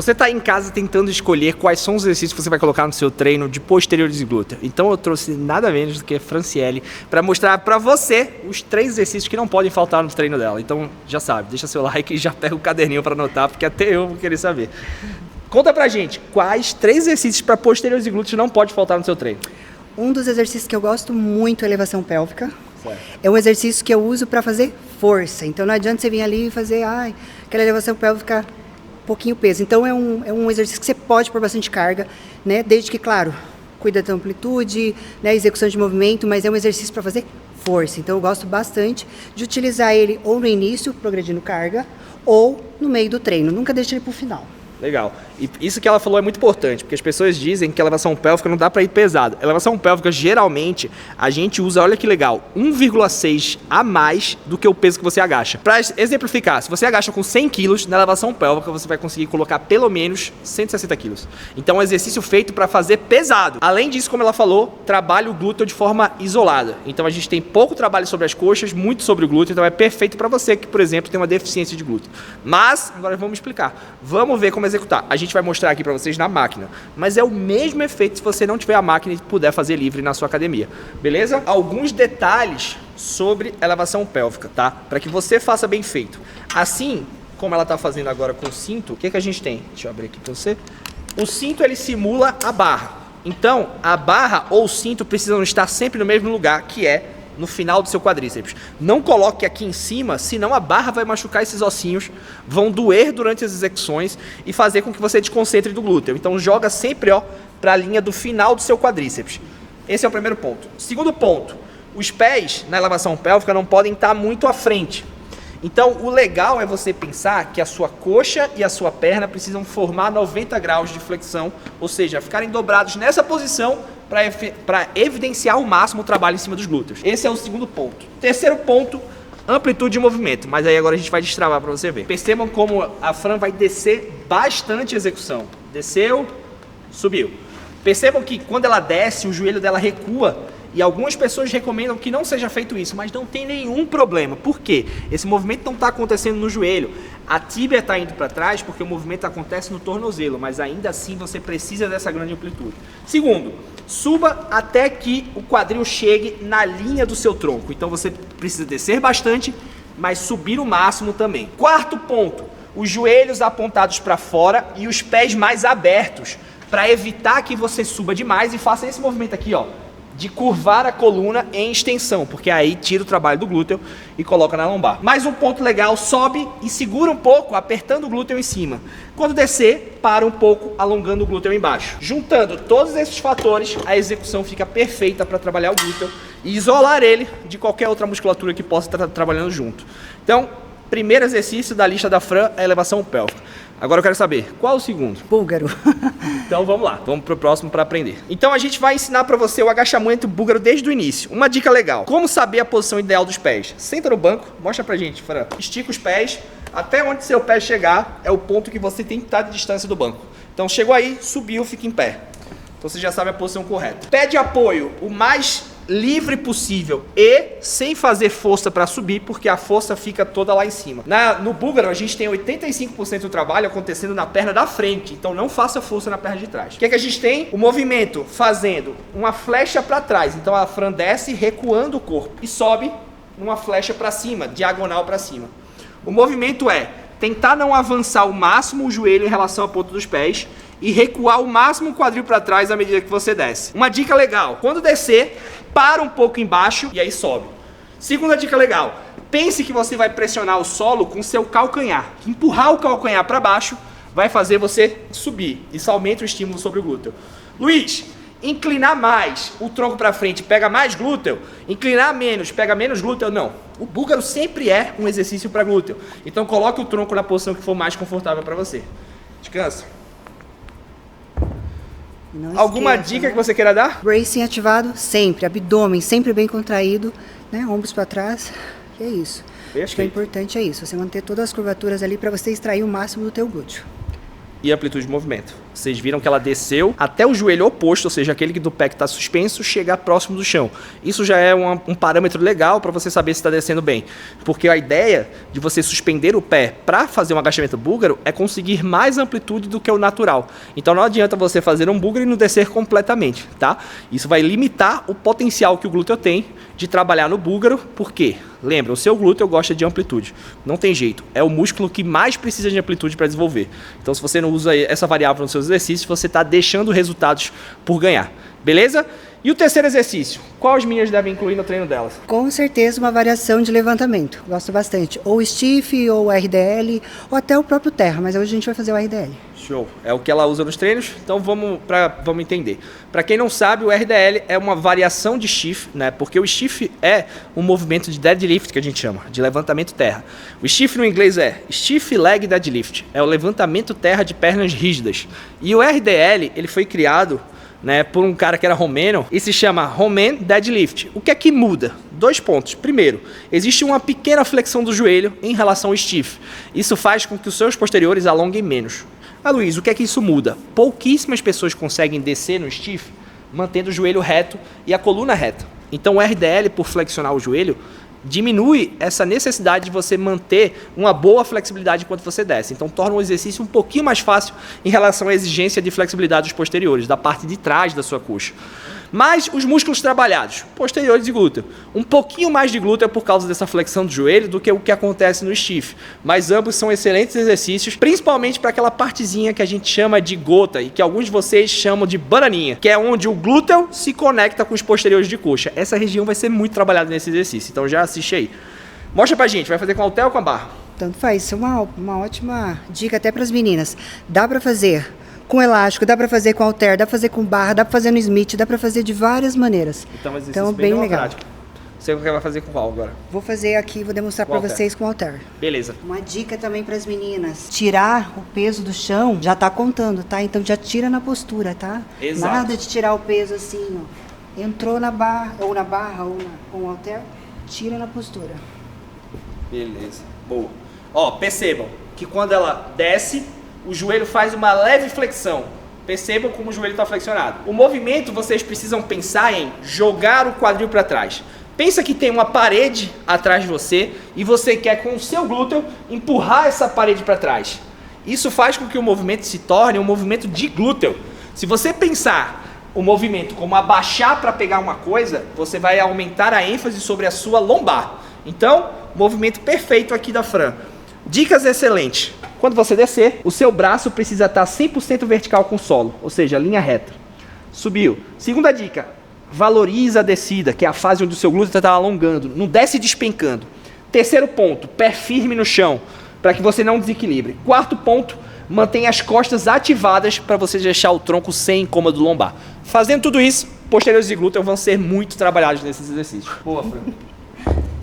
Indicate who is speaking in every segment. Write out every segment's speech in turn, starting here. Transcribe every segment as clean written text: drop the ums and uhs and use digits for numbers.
Speaker 1: Você está em casa tentando escolher quais são os exercícios que você vai colocar no seu treino de posteriores de glúteo. Então eu trouxe nada menos do que a Franciele para mostrar para você os 3 exercícios que não podem faltar no treino dela. Então já sabe, deixa seu like e já pega o caderninho para anotar, porque até eu vou querer saber. Conta pra gente, quais 3 exercícios para posteriores de glúteo não pode faltar no seu treino?
Speaker 2: Um dos exercícios que eu gosto muito é elevação pélvica.
Speaker 1: Certo.
Speaker 2: É um exercício que eu uso para fazer força. Então não adianta você vir ali e fazer aquela elevação pélvica pouquinho peso. Então é um exercício que você pode pôr bastante carga, né? Desde que, claro, cuida da amplitude, né? Execução de movimento, mas é um exercício para fazer força. Então eu gosto bastante de utilizar ele ou no início, progredindo carga, ou no meio do treino. Nunca deixe ele para o final.
Speaker 1: Legal. E isso que ela falou é muito importante, porque as pessoas dizem que a elevação pélvica não dá para ir pesado. Elevação pélvica, geralmente, a gente usa, olha que legal, 1,6 a mais do que o peso que você agacha. Para exemplificar, se você agacha com 100 quilos, na elevação pélvica você vai conseguir colocar pelo menos 160 quilos. Então é um exercício feito para fazer pesado. Além disso, como ela falou, trabalha o glúteo de forma isolada. Então a gente tem pouco trabalho sobre as coxas, muito sobre o glúteo, então é perfeito para você que, por exemplo, tem uma deficiência de glúteo. Mas, agora vamos explicar. Vamos ver como executar. A gente vai mostrar aqui para vocês na máquina, mas é o mesmo efeito se você não tiver a máquina e puder fazer livre na sua academia, beleza? Alguns detalhes sobre elevação pélvica, tá? Para que você faça bem feito. Assim como ela tá fazendo agora com o cinto, o que a gente tem? Deixa eu abrir aqui para você. O cinto, ele simula a barra. Então, a barra ou o cinto precisam estar sempre no mesmo lugar, que é no final do seu quadríceps. Não coloque aqui em cima, senão a barra vai machucar esses ossinhos, vão doer durante as execuções e fazer com que você desconcentre do glúteo. Então joga sempre para a linha do final do seu quadríceps. Esse é o primeiro ponto. Segundo ponto, os pés na elevação pélvica não podem estar muito à frente. Então o legal é você pensar que a sua coxa e a sua perna precisam formar 90 graus de flexão, ou seja, ficarem dobrados nessa posição para evidenciar ao máximo o trabalho em cima dos glúteos. Esse é o segundo ponto. Terceiro ponto, amplitude de movimento. Mas aí agora a gente vai destravar para você ver. Percebam como a Fran vai descer bastante a execução. Desceu, subiu. Percebam que quando ela desce, o joelho dela recua. E algumas pessoas recomendam que não seja feito isso, mas não tem nenhum problema. Por quê? Esse movimento não está acontecendo no joelho. A tíbia está indo para trás porque o movimento acontece no tornozelo, mas ainda assim você precisa dessa grande amplitude. Segundo, suba até que o quadril chegue na linha do seu tronco. Então você precisa descer bastante, mas subir o máximo também. Quarto ponto, os joelhos apontados para fora e os pés mais abertos, para evitar que você suba demais e faça esse movimento aqui, ó, de curvar a coluna em extensão, porque aí tira o trabalho do glúteo e coloca na lombar. Mais um ponto legal, sobe e segura um pouco, apertando o glúteo em cima. Quando descer, para um pouco, alongando o glúteo embaixo. Juntando todos esses fatores, a execução fica perfeita para trabalhar o glúteo e isolar ele de qualquer outra musculatura que possa estar trabalhando junto. Então, primeiro exercício da lista da Fran é a elevação pélvica. Agora eu quero saber, qual é o segundo?
Speaker 2: Búlgaro.
Speaker 1: Então vamos lá, vamos pro próximo para aprender. Então a gente vai ensinar para você o agachamento búlgaro desde o início. Uma dica legal, como saber a posição ideal dos pés? Senta no banco, mostra pra gente, Fran. Estica os pés, até onde seu pé chegar é o ponto que você tem que estar de distância do banco. Então chegou aí, subiu, fica em pé. Então você já sabe a posição correta. Pé de apoio, o mais livre possível e sem fazer força para subir, porque a força fica toda lá em cima. No búlgaro a gente tem 85% do trabalho acontecendo na perna da frente, então não faça força na perna de trás. O que é que a gente tem? O movimento fazendo uma flecha para trás, então a Fran desce recuando o corpo e sobe uma flecha para cima, diagonal para cima. O movimento é tentar não avançar o máximo o joelho em relação à ponta dos pés e recuar o máximo o quadril para trás à medida que você desce. Uma dica legal, quando descer, para um pouco embaixo e aí sobe. Segunda dica legal, pense que você vai pressionar o solo com seu calcanhar. Empurrar o calcanhar para baixo vai fazer você subir. Isso aumenta o estímulo sobre o glúteo. Luiz, inclinar mais o tronco para frente pega mais glúteo, inclinar menos pega menos glúteo, não. O búlgaro sempre é um exercício para glúteo. Então coloque o tronco na posição que for mais confortável para você. Descansa. Alguma dica que você queira dar?
Speaker 2: Bracing ativado sempre, abdômen sempre bem contraído, né? Ombros para trás, e é isso.
Speaker 1: Perfeito.
Speaker 2: Acho que o importante é isso, você manter todas as curvaturas ali para você extrair o máximo do teu glúteo.
Speaker 1: E amplitude de movimento. Vocês viram que ela desceu até o joelho oposto, ou seja, aquele do pé que está suspenso, chegar próximo do chão. Isso já é um parâmetro legal para você saber se está descendo bem. Porque a ideia de você suspender o pé para fazer um agachamento búlgaro é conseguir mais amplitude do que o natural. Então não adianta você fazer um búlgaro e não descer completamente, tá? Isso vai limitar o potencial que o glúteo tem de trabalhar no búlgaro, porque, lembra, o seu glúteo gosta de amplitude. Não tem jeito, é o músculo que mais precisa de amplitude para desenvolver. Então se você não usa essa variável nos seus exercícios, você está deixando resultados por ganhar, beleza? E o terceiro exercício, qual as meninas devem incluir no treino delas?
Speaker 2: Com certeza uma variação de levantamento, gosto bastante. Ou stiff, ou RDL, ou até o próprio terra, mas hoje a gente vai fazer o RDL.
Speaker 1: Show, é o que ela usa nos treinos, então vamos entender. Para quem não sabe, o RDL é uma variação de stiff, né? Porque o stiff é um movimento de deadlift que a gente chama, de levantamento terra. O stiff no inglês é stiff leg deadlift, é o levantamento terra de pernas rígidas. E o RDL, ele foi criado, né, por um cara que era romeno e se chama Roman Deadlift. O que é que muda? 2 pontos. Primeiro, existe uma pequena flexão do joelho em relação ao stiff. Isso faz com que os seus posteriores alonguem menos. Ah, Luiz, o que é que isso muda? Pouquíssimas pessoas conseguem descer no stiff mantendo o joelho reto e a coluna reta. Então o RDL, por flexionar o joelho, diminui essa necessidade de você manter uma boa flexibilidade enquanto você desce. Então torna o exercício um pouquinho mais fácil em relação à exigência de flexibilidade dos posteriores, da parte de trás da sua coxa. Mas os músculos trabalhados, posteriores e glúteo, um pouquinho mais de glúteo é por causa dessa flexão do joelho do que o que acontece no stiff. Mas ambos são excelentes exercícios, principalmente para aquela partezinha que a gente chama de gota e que alguns de vocês chamam de bananinha, que é onde o glúteo se conecta com os posteriores de coxa. Essa região vai ser muito trabalhada nesse exercício, então já assiste aí. Mostra pra gente, vai fazer com halter ou com a barra?
Speaker 2: Tanto faz, isso é uma ótima dica até para as meninas. Dá para fazer com elástico, dá para fazer com halter, dá para fazer com barra, dá para fazer no Smith, dá para fazer de várias maneiras.
Speaker 1: Então bem legal. Você vai fazer com qual agora?
Speaker 2: Vou fazer aqui, vou demonstrar para vocês com halter.
Speaker 1: Beleza.
Speaker 2: Uma dica também para as meninas, tirar o peso do chão já tá contando, tá? Então já tira na postura, tá?
Speaker 1: Exato.
Speaker 2: Nada de tirar o peso assim, ó. Entrou na barra ou com o halter, tira na postura.
Speaker 1: Beleza. Boa. Ó, percebam que quando ela desce, o joelho faz uma leve flexão. Percebam como o joelho está flexionado. O movimento, vocês precisam pensar em jogar o quadril para trás. Pensa que tem uma parede atrás de você e você quer com o seu glúteo empurrar essa parede para trás. Isso faz com que o movimento se torne um movimento de glúteo. Se você pensar o movimento como abaixar para pegar uma coisa, você vai aumentar a ênfase sobre a sua lombar. Então, movimento perfeito aqui da Fran. Dicas excelentes. Quando você descer, o seu braço precisa estar 100% vertical com o solo, ou seja, linha reta. Subiu. Segunda dica, valoriza a descida, que é a fase onde o seu glúteo está alongando, não desce despencando. Terceiro ponto, pé firme no chão, para que você não desequilibre. Quarto ponto, mantenha as costas ativadas para você deixar o tronco sem incômodo lombar. Fazendo tudo isso, posteriores e glúteo vão ser muito trabalhados nesses exercícios. Boa, Fran.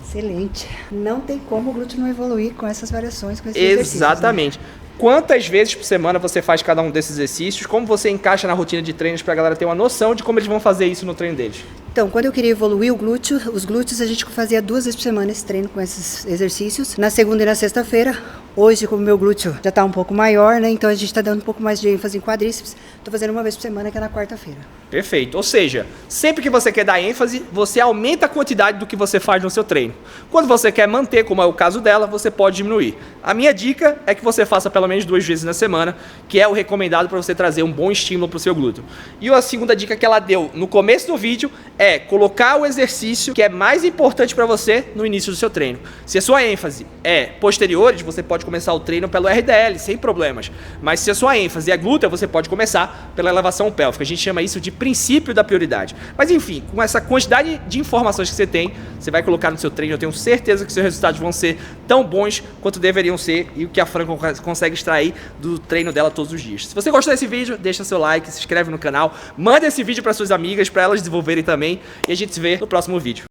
Speaker 2: Excelente. Não tem como o glúteo não evoluir com essas variações, com esses exercícios.
Speaker 1: Exatamente. Né? Quantas vezes por semana você faz cada um desses exercícios? Como você encaixa na rotina de treinos para a galera ter uma noção de como eles vão fazer isso no treino deles?
Speaker 2: Então, quando eu queria evoluir os glúteos, a gente fazia 2 vezes por semana esse treino com esses exercícios. Na segunda e na sexta-feira. Hoje, como o meu glúteo já está um pouco maior, né? Então a gente está dando um pouco mais de ênfase em quadríceps. Estou fazendo 1 vez por semana, que é na quarta-feira.
Speaker 1: Perfeito. Ou seja, sempre que você quer dar ênfase, você aumenta a quantidade do que você faz no seu treino. Quando você quer manter, como é o caso dela, você pode diminuir. A minha dica é que você faça pelo menos 2 vezes na semana, que é o recomendado para você trazer um bom estímulo para o seu glúteo. E a segunda dica que ela deu no começo do vídeo é colocar o exercício que é mais importante para você no início do seu treino. Se a sua ênfase é posteriores, você pode começar o treino pelo RDL, sem problemas. Mas se a sua ênfase é glútea, você pode começar pela elevação pélvica. A gente chama isso de princípio da prioridade. Mas enfim, com essa quantidade de informações que você tem, você vai colocar no seu treino. Eu tenho certeza que seus resultados vão ser tão bons quanto deveriam ser e o que a Fran consegue extrair do treino dela todos os dias. Se você gostou desse vídeo, deixa seu like, se inscreve no canal, manda esse vídeo para suas amigas, para elas desenvolverem também, e a gente se vê no próximo vídeo.